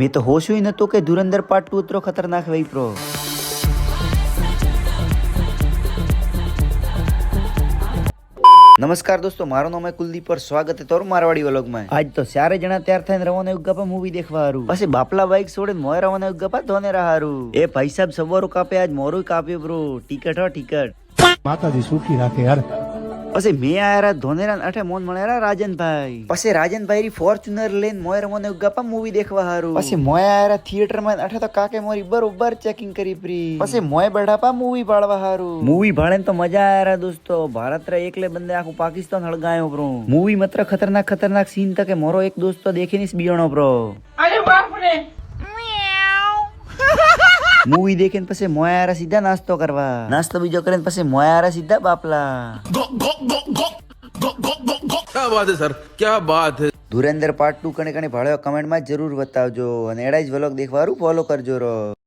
મેં તો હોશું નતો કે ધુરંધર પાર્ટ 2 એટલો ખતરનાક વઈ પ્રો। નમસ્કાર દોસ્તો, મારું નામ કુલદીપ और સ્વાગત है તમારું મારવાડી વ્લોગમાં। આજ તો ચારે જણા તૈયાર થઈને રવાના ગપ્પા મૂવી દેખવા હારું। પછી બાપલા બાઈક છોડીને મોય રવાના ગપ્પા ધોને હારું। એ ભાઈ સાહેબ સવારો કાપે, આજ મોરું કાપ્યો બ્રો। ટિકટ હો ટિકટ, માતાજી સુખી રાખે યાર। પછી મેં આયા ધોનેરા અઠે મોન મળ્યા રાજનભાઈ। પછી રાજનભાઈ રી ફોર્ચ્યુનર લઈને મોય રવાના ગપ્પા મૂવી દેખવા હારું। પછી મોય આયા થિયેટર માં અઠે તો કાકે મોરી બરોબર ચેકિંગ કરી પ્રી। પછી મોય બઢાપા મૂવી ભાળવા હારું। મૂવી ભાળે તો મજા આયા દોસ્તો। ભારત રે એકલે બંદે આખું પાकिस्तान હળગાયો બ્રો। મૂવી માત્ર ખતરનાક ખતરનાક સીન તકે મોરો એક દોસ્ત તો દેખી ની બીણો બ્રો। અરે બાપ રે, मूवी देखे પછી મોયારા સીધા નાસ્તો કરવા। નાસ્તો બીજો કરીને પછી મોયારા સીધા બાપલા। क्या बात है सर, क्या बात है। ધુરંધર પાર્ટ 2 કણે કણે ભાળ્યો કમેન્ટ માં જરૂર બતાવજો અને એડા જ વ્લોગ દેખવારું ફોલો કરજો રો।